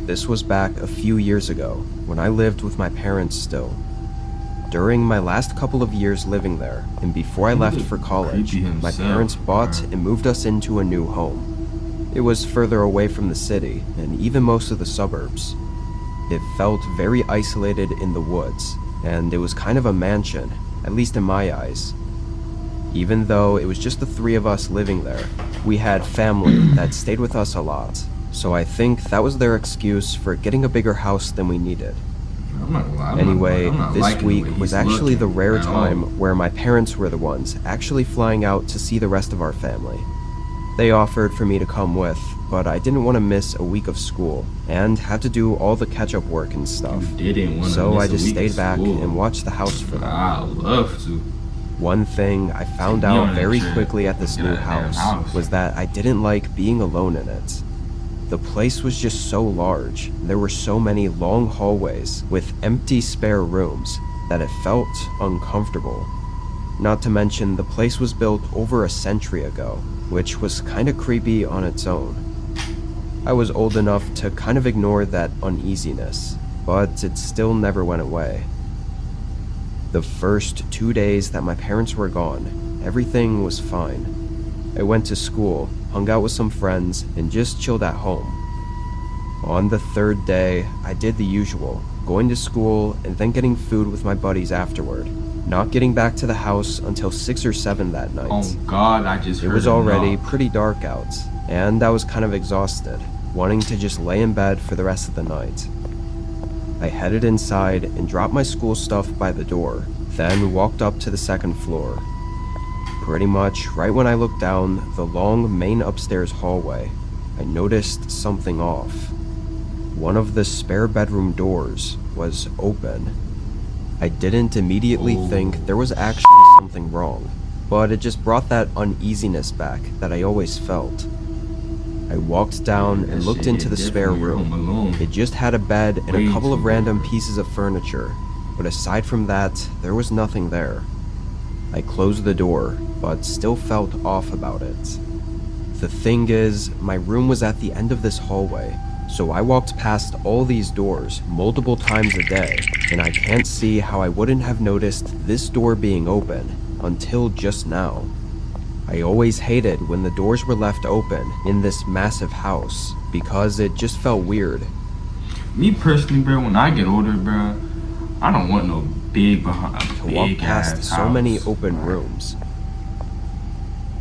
This was back a few years ago, when I lived with my parents still. During my last couple of years living there, and before I left for college, my parents bought and moved us into a new home. It was further away from the city, and even most of the suburbs. It felt very isolated in the woods, and it was kind of a mansion, at least in my eyes. Even though it was just the three of us living there, we had family that stayed with us a lot, so I think that was their excuse for getting a bigger house than we needed. Anyway, this week was actually the rare time where my parents were the ones actually flying out to see the rest of our family. They offered for me to come with, but I didn't want to miss a week of school and had to do all the catch-up work and stuff. So I just stayed back and watched the house for them. I love to. One thing I found out very quickly at this new house was that I didn't like being alone in it. The place was just so large. There were so many long hallways with empty spare rooms that it felt uncomfortable. Not to mention the place was built over a century ago, which was kinda creepy on its own. I was old enough to kind of ignore that uneasiness, but it still never went away. The first 2 days that my parents were gone, everything was fine. I went to school, hung out with some friends, and just chilled at home. On the third day, I did the usual, going to school and then getting food with my buddies afterward, not getting back to the house until 6 or 7 that night. Oh God, I just heard It was already pretty dark out, and I was kind of exhausted, wanting to just lay in bed for the rest of the night. I headed inside and dropped my school stuff by the door, then walked up to the second floor. Pretty much right when I looked down the long main upstairs hallway, I noticed something off. One of the spare bedroom doors was open. I didn't immediately think there was actually something wrong, but it just brought that uneasiness back that I always felt. I walked down and looked into the spare room. It just had a bed and a couple of random pieces of furniture, but aside from that, there was nothing there. I closed the door, but still felt off about it. The thing is, my room was at the end of this hallway, so I walked past all these doors multiple times a day, and I can't see how I wouldn't have noticed this door being open until just now. I always hated when the doors were left open in this massive house because it just felt weird. Me personally, bro, when I get older, bro, I don't want no big behind To walk past so many open rooms.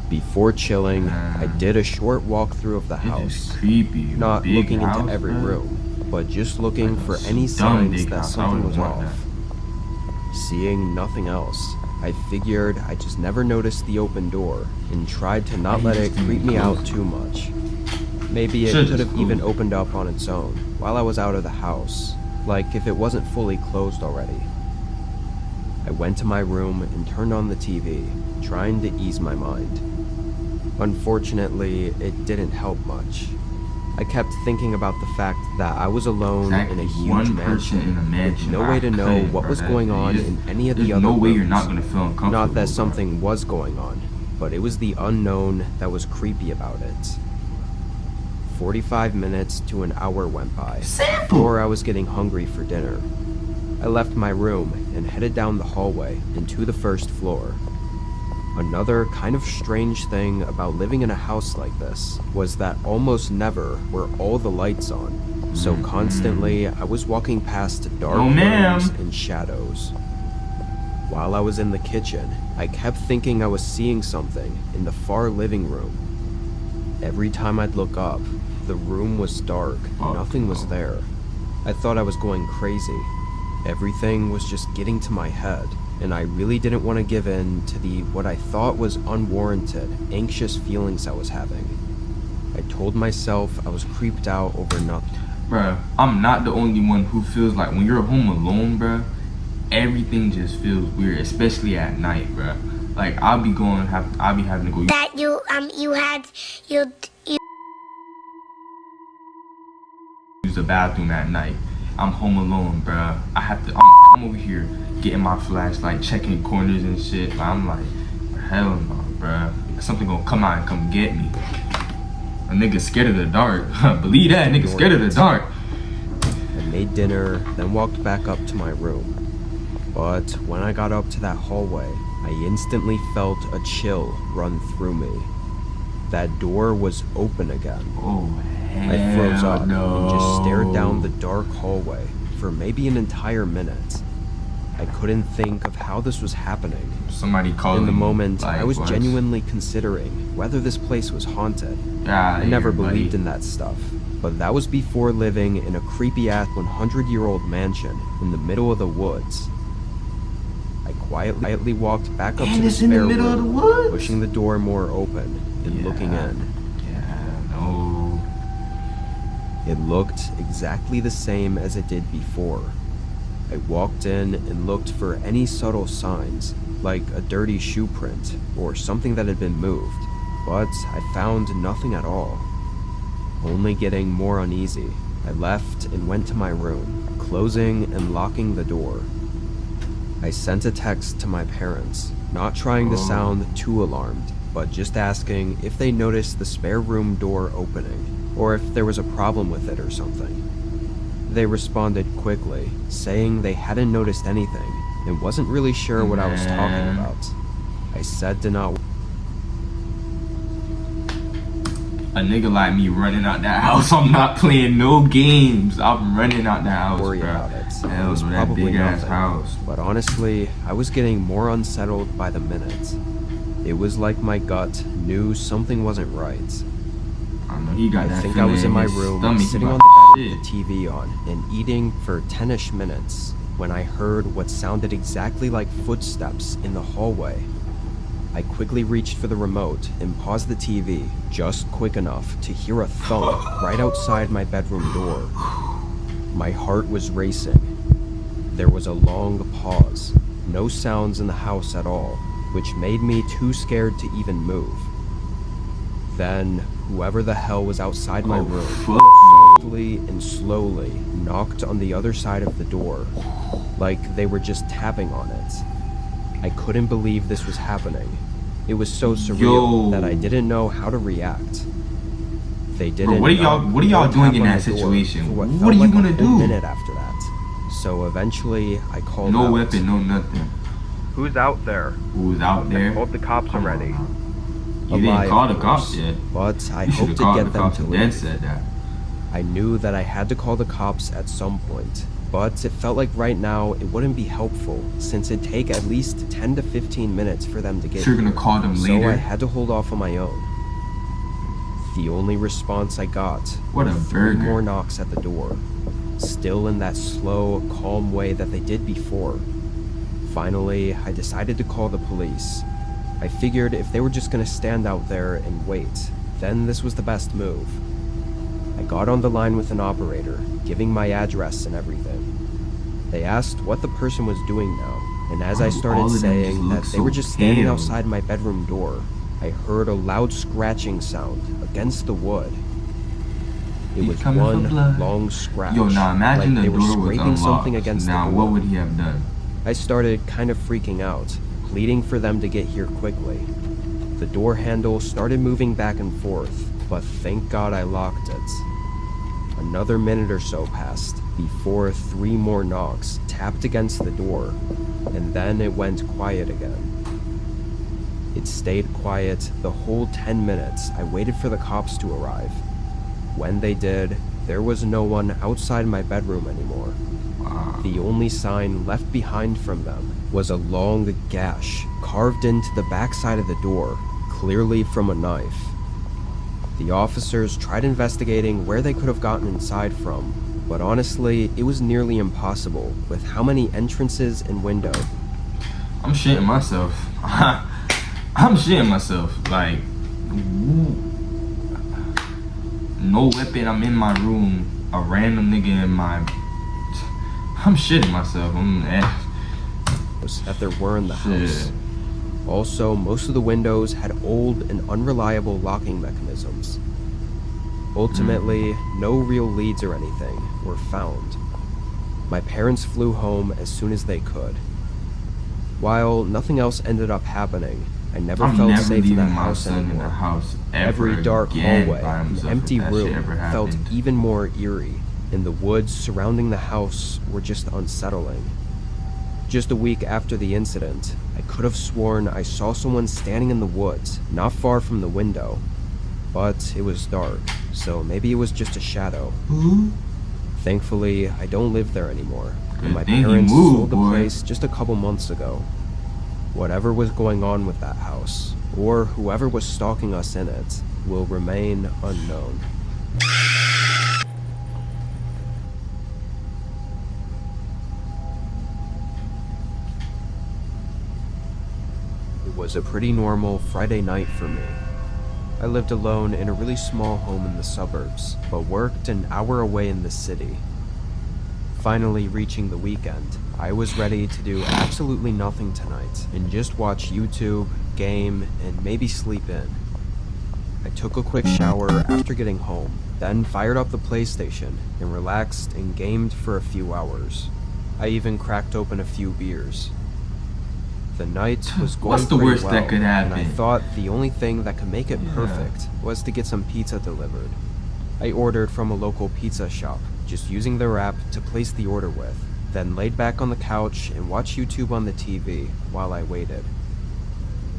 Before chilling, I did a short walkthrough of the house, not looking into every room, but just looking for any signs that something was off. Seeing nothing else, I figured I just never noticed the open door and tried to not let it creep me out too much. Maybe it could have even opened up on its own while I was out of the house, like if it wasn't fully closed already. I went to my room and turned on the TV, trying to ease my mind. Unfortunately, it didn't help much. I kept thinking about the fact that I was alone in a huge mansion, with no way to know what was going on in any of the other rooms. You're not gonna feel uncomfortable. Not that something was going on, but it was the unknown that was creepy about it. 45 minutes to an hour went by before I was getting hungry for dinner. I left my room and headed down the hallway and to the first floor. Another kind of strange thing about living in a house like this was that almost never were all the lights on, so constantly I was walking past dark rooms and shadows. While I was in the kitchen, I kept thinking I was seeing something in the far living room. Every time I'd look up, the room was dark, nothing was there. I thought I was going crazy. Everything was just getting to my head, and I really didn't want to give in to the what I thought was unwarranted, anxious feelings I was having. I told myself I was creeped out over nothing. Bruh, I'm not the only one who feels like when you're home alone, bruh, everything just feels weird, especially at night, bruh. Like I'll be having to go use the bathroom at night. I'm home alone, bruh. I'm over here getting my flashlight, checking corners and shit. I'm like, hell no, bruh. Something gonna come out and come get me. A nigga scared of the dark. Believe that, nigga scared of the dark. made dinner, then walked back up to my room. But when I got up to that hallway, I instantly felt a chill run through me. That door was open again. Oh, hell I froze up no. and just stared down the dark hallway for maybe an entire minute. I couldn't think of how this was happening. Somebody called In the me, moment, like, I was what? genuinely considering whether this place was haunted. Yeah, I never believed in that stuff, but that was before living in a creepy-ass 100-year-old mansion in the middle of the woods. I quietly walked back up to And the it's in the spare middle of the room, woods? pushing the door more open and looking in. Yeah, no. It looked exactly the same as it did before. I walked in and looked for any subtle signs, like a dirty shoe print or something that had been moved, but I found nothing at all. Only getting more uneasy, I left and went to my room, closing and locking the door. I sent a text to my parents, not trying to sound too alarmed, but just asking if they noticed the spare room door opening, or if there was a problem with it or something. They responded quickly, saying they hadn't noticed anything and wasn't really sure what I was talking about. I said to not A nigga like me running out that house, I'm not playing no games. I'm running out that house, worry bro. about it. Hell, It was that probably big ass nothing. house. But honestly, I was getting more unsettled by the minute. It was like my gut knew something wasn't right. I know he got I that think I feeling was in my his room, stomach. He sitting about on the bed to with shit. the TV on and eating for 10-ish minutes when I heard what sounded exactly like footsteps in the hallway. I quickly reached for the remote and paused the TV just quick enough to hear a thump right outside my bedroom door. My heart was racing. There was a long pause, no sounds in the house at all, which made me too scared to even move. Then, whoever the hell was outside my room softly and slowly knocked on the other side of the door, like they were just tapping on it. I couldn't believe this was happening. It was so surreal Yo. that I didn't know how to react. They didn't. Bro, what are y'all- knock what are y'all or doing tap in on that the door situation? for What felt are you like a gonna whole do? minute after that. So eventually, I called No out. weapon, no nothing. Who's out there? Who's out there? Called the cops Come on already. now. A You didn't lie, call of the cops course, yet. but I You should hoped have to called get the them cops to and then leave. said that. I knew that I had to call the cops at some point, but it felt like right now it wouldn't be helpful since it'd take at least 10 to 15 minutes for them to get So you're gonna here. call them So later? I had to hold off on my own. The only response I got What were a 3 burger. more knocks at the door, still in that slow, calm way that they did before. Finally, I decided to call the police. I figured if they were just gonna stand out there and wait, then this was the best move. I got on the line with an operator, giving my address and everything. They asked what the person was doing now, and as I All started of them saying just that look they were so just standing pale. outside my bedroom door, I heard a loud scratching sound against the wood. It He's was coming for one blood. long scratch. Yo, now imagine like they the were door was scraping unlocked. something against Now, the door. what would he have done? I started kind of freaking out, pleading for them to get here quickly. The door handle started moving back and forth, but thank God I locked it. Another minute or so passed before 3 more knocks tapped against the door, and then it went quiet again. It stayed quiet the whole 10 minutes I waited for the cops to arrive. When they did, there was no one outside my bedroom anymore. Wow. The only sign left behind from them was a long gash carved into the backside of the door, clearly from a knife. The officers tried investigating where they could have gotten inside from, but honestly, it was nearly impossible with how many entrances and windows. I'm shitting myself. I'm shitting myself. Like, no weapon. I'm in my room. A random nigga in my. I'm shitting myself. that there were in the house. Shit. Also, most of the windows had old and unreliable locking mechanisms. Ultimately, no real leads or anything were found. My parents flew home as soon as they could. While nothing else ended up happening, I never I'm felt never safe in that leaving my house son in the anymore. house ever Every dark again hallway by and himself empty if that shit room ever felt happened. even more eerie and the woods surrounding the house were just unsettling. Just a week after the incident, I could have sworn I saw someone standing in the woods, not far from the window. But it was dark, so maybe it was just a shadow. Who? Thankfully, I don't live there anymore, and my Good thing you parents moved, sold the boy. place just a couple months ago. Whatever was going on with that house, or whoever was stalking us in it, will remain unknown. It was a pretty normal Friday night for me. I lived alone in a really small home in the suburbs, but worked an hour away in the city. Finally reaching the weekend, I was ready to do absolutely nothing tonight and just watch YouTube, game, and maybe sleep in. I took a quick shower after getting home, then fired up the PlayStation and relaxed and gamed for a few hours. I even cracked open a few beers. The night was going What's the pretty worst well, that could and I happen? thought the only thing that could make it perfect was to get some pizza delivered. I ordered from a local pizza shop, just using their app to place the order with, then laid back on the couch and watched YouTube on the TV while I waited.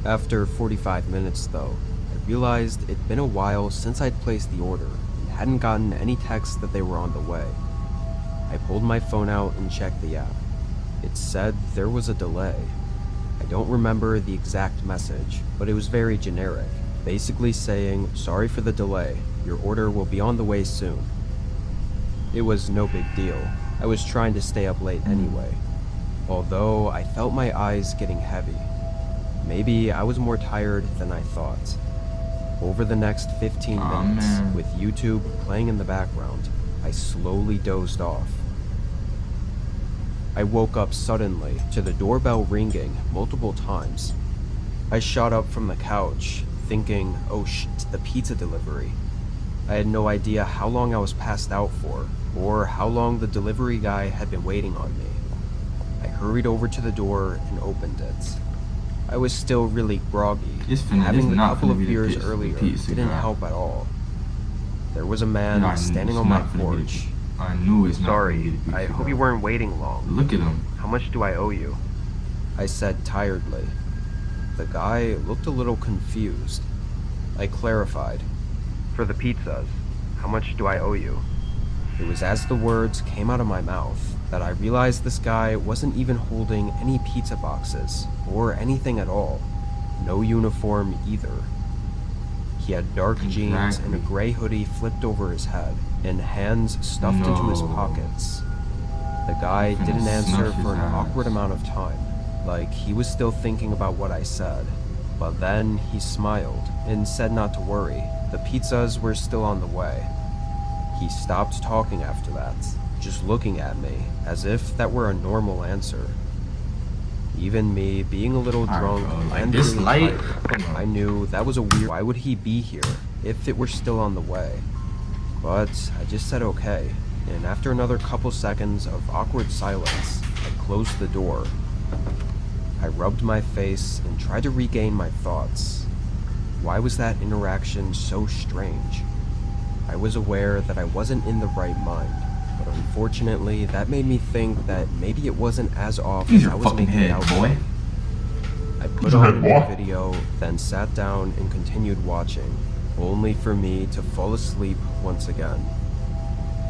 After 45 minutes though, I realized it'd been a while since I'd placed the order and hadn't gotten any text that they were on the way. I pulled my phone out and checked the app. It said there was a delay. I don't remember the exact message, but it was very generic, basically saying, "Sorry for the delay, your order will be on the way soon." It was no big deal. I was trying to stay up late anyway, although I felt my eyes getting heavy. Maybe I was more tired than I thought. Over the next 15 Aw, minutes, man. with YouTube playing in the background, I slowly dozed off. I woke up suddenly to the doorbell ringing multiple times. I shot up from the couch, thinking, oh shit, the pizza delivery. I had no idea how long I was passed out for, or how long the delivery guy had been waiting on me. I hurried over to the door and opened it. I was still really groggy. Having a couple of beers earlier didn't help at all. There was a man standing on my porch. I knew it's not. Sorry, I hope you weren't waiting long. Look at him. How much do I owe you? I said tiredly. The guy looked a little confused. I clarified. For the pizzas, how much do I owe you? It was as the words came out of my mouth that I realized this guy wasn't even holding any pizza boxes or anything at all. No uniform either. He had dark jeans and a gray hoodie flipped over his head and hands stuffed into his pockets. The guy didn't answer for an awkward amount of time, like he was still thinking about what I said. But then he smiled and said not to worry, the pizzas were still on the way. He stopped talking after that, just looking at me as if that were a normal answer. Even me, being a little drunk and this really light. tired, I knew that was a weird. Why would he be here if it were still on the way? But I just said okay, and after another couple seconds of awkward silence, I closed the door. I rubbed my face and tried to regain my thoughts. Why was that interaction so strange? I was aware that I wasn't in the right mind, but unfortunately that made me think that maybe it wasn't as off Use as your I was fucking making it head, out to boy. be. I put on the video, then sat down and continued watching, only for me to fall asleep once again.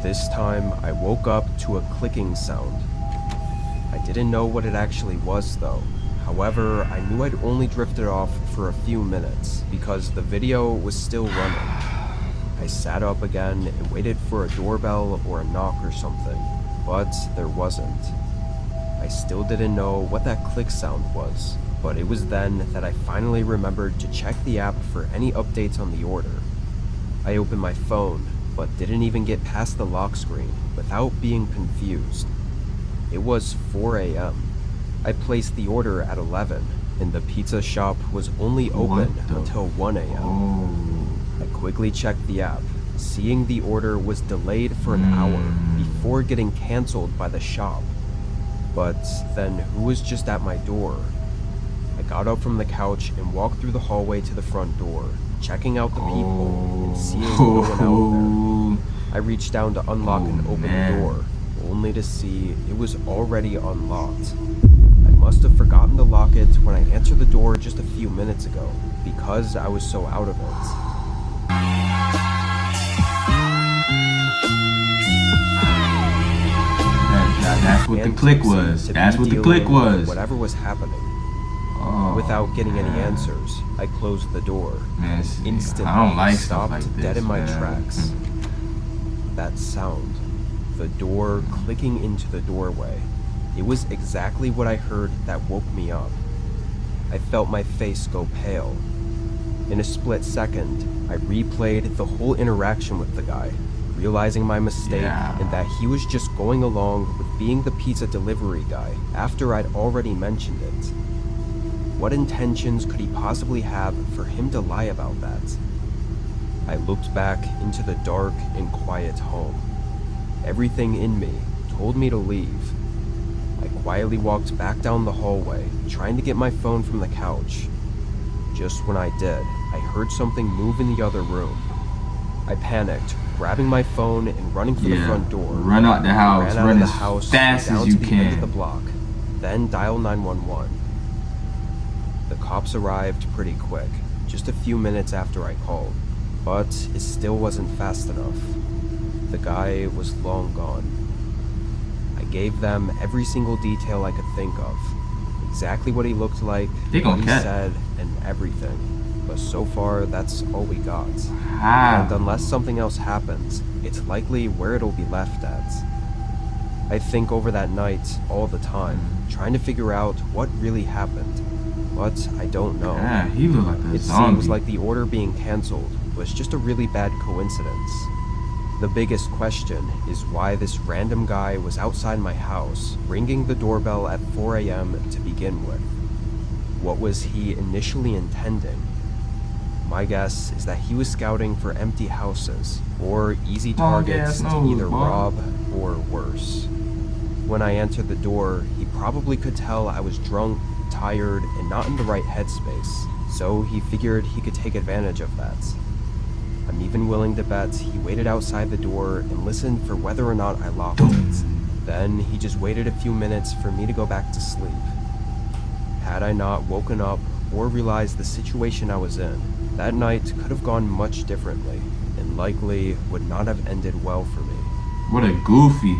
This time, I woke up to a clicking sound. I didn't know what it actually was though. However, I knew I'd only drifted off for a few minutes because the video was still running. I sat up again and waited for a doorbell or a knock or something, but there wasn't. I still didn't know what that click sound was, but it was then that I finally remembered to check the app for any updates on the order. I opened my phone, but didn't even get past the lock screen without being confused. It was 4 a.m. I placed the order at 11, and the pizza shop was only open until 1 a.m. Oh. I quickly checked the app, seeing the order was delayed for an hour before getting canceled by the shop. But then who was just at my door? I got up from the couch and walked through the hallway to the front door, checking out the peephole and seeing no one out there. I I reached down to unlock and open man. the door, only to see it was already unlocked. I must have forgotten to lock it when I answered the door just a few minutes ago, because I was so out of it. That's what the click was. That's what the click was. Whatever was happening. Without getting any answers, I closed the door. Man, Instantly I don't like stopped stuff like this, dead in my man. tracks. That sound, the door clicking into the doorway, it was exactly what I heard that woke me up. I felt my face go pale. In a split second, I replayed the whole interaction with the guy, realizing my mistake and that he was just going along with being the pizza delivery guy after I'd already mentioned it. What intentions could he possibly have for him to lie about that? I looked back into the dark and quiet home. Everything in me told me to leave. I quietly walked back down the hallway, trying to get my phone from the couch. Just when I did, I heard something move in the other room. I panicked, grabbing my phone and running for the front door. Run out the house. Ran out Run of the as house fast down as to you the end of the can. block, then dial 911. The cops arrived pretty quick, just a few minutes after I called, but it still wasn't fast enough. The guy was long gone. I gave them every single detail I could think of, exactly what he looked like, They what gon' he catch. said, and everything. But so far, that's all we got. How? And unless something else happens, it's likely where it'll be left at. I think over that night all the time, trying to figure out what really happened. But I don't know. Yeah, he looked like a It zombie. seems like the order being cancelled was just a really bad coincidence. The biggest question is why this random guy was outside my house, ringing the doorbell at 4 a.m. to begin with. What was he initially intending? My guess is that he was scouting for empty houses, or easy targets to either rob or worse. When I answered the door, he probably could tell I was drunk, tired, and not in the right headspace, so he figured he could take advantage of that. I'm even willing to bet he waited outside the door and listened for whether or not I locked it. Then he just waited a few minutes for me to go back to sleep. Had I not woken up or realized the situation I was in, that night could have gone much differently, and likely would not have ended well for me. What a goofy.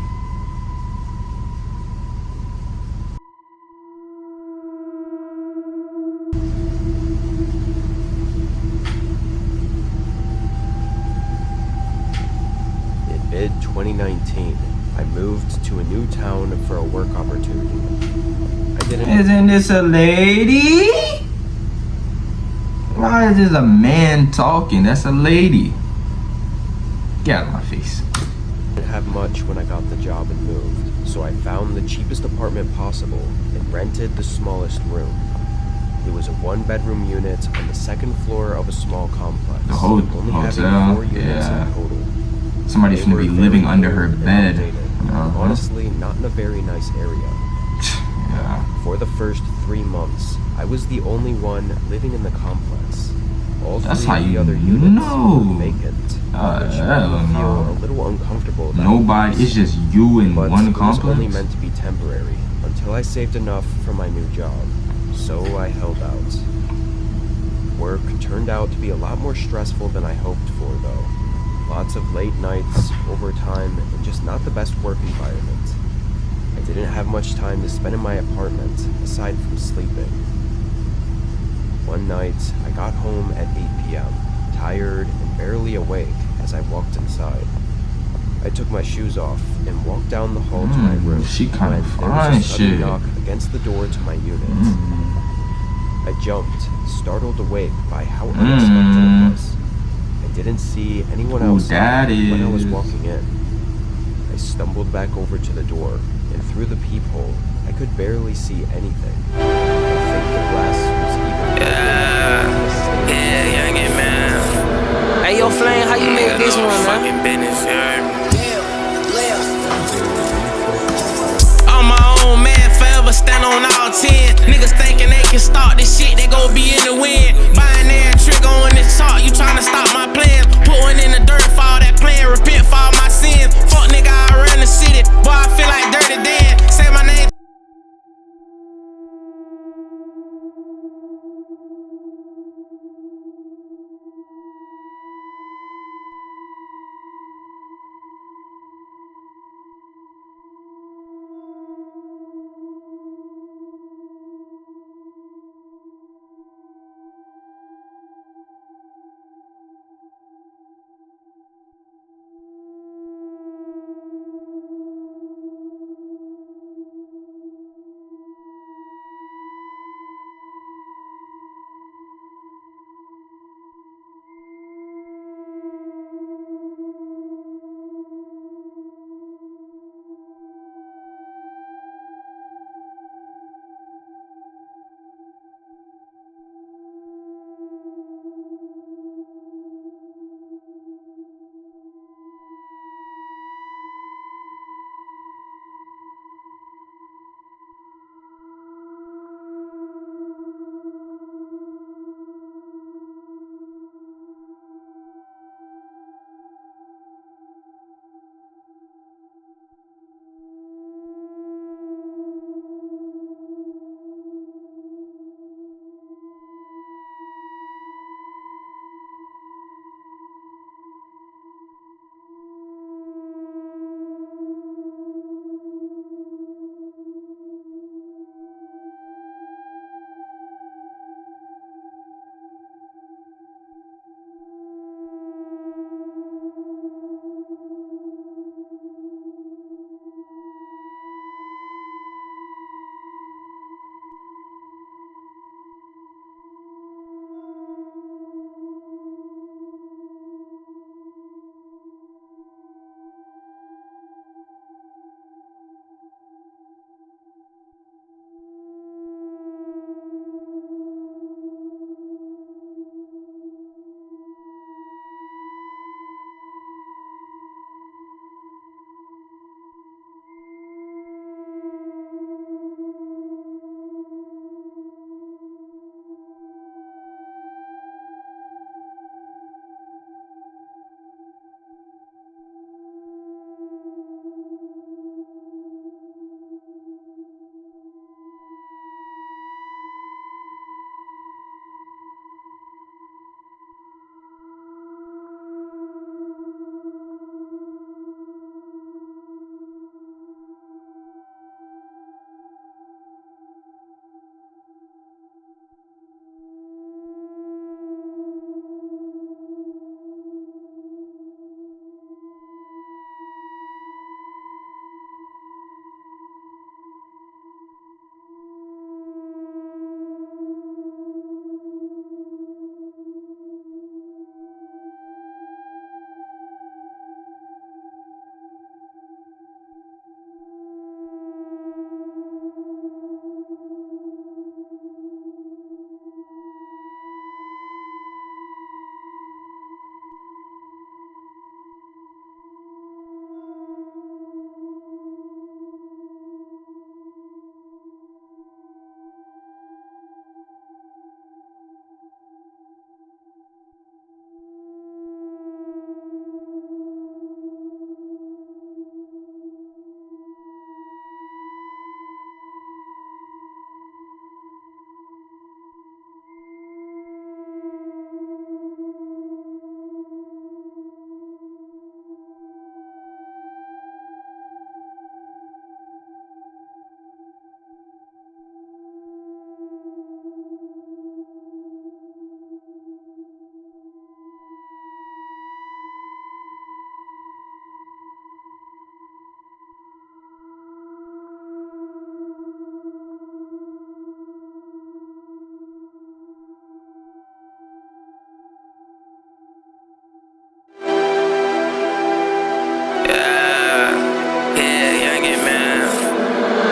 In mid-2019, I moved to a new town for a work opportunity. I didn't Isn't this a lady? Why is this a man talking? That's a lady. Get out of my face. have much when I got the job and moved, so I found the cheapest apartment possible and rented the smallest room. It was a one-bedroom unit on the second floor of a small complex. The whole only hotel, having 4 units yeah. in total. Somebody's They gonna were be very living under her old and bed. outdated, Uh-huh. Honestly, not in a very nice area. Yeah. For the first 3 months, I was the only one living in the complex. All That's three how of the you other units know. were vacant, which made hell me feel no. a little uncomfortable about Nobody. this. It's just you in But one it was only complex. meant to be temporary until I saved enough for my new job. So I held out. Work turned out to be a lot more stressful than I hoped for, though. Lots of late nights, overtime, and just not the best work environment. I didn't have much time to spend in my apartment, aside from sleeping. One night, I got home at 8 p.m., tired and barely awake as I walked inside. I took my shoes off and walked down the hall to my room she kinda when there fine was a sudden shit. knock against the door to my unit. I jumped, startled awake by how unexpected it was. I didn't see anyone Who else that when I was is. walking in. I stumbled back over to the door, and through the peephole, I could barely see anything. I think the glass was even Yeah, youngin' man. Hey, yo, Flame, how you make this one, man? Fucking business, on my own, man, forever stand on all 10. Niggas thinking they can start this shit, they gon' be in the wind. Buying their trigger on this talk, you tryna stop my plans. Put one in the dirt for all that plan, repent for all my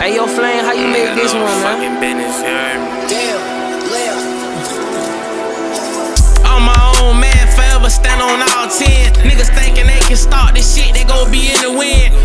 Hey, yo, Flame, how you make this one, man? Damn, Lamb. On my own, man, forever stand on all 10. Niggas thinking they can start this shit, they gon' be in the wind.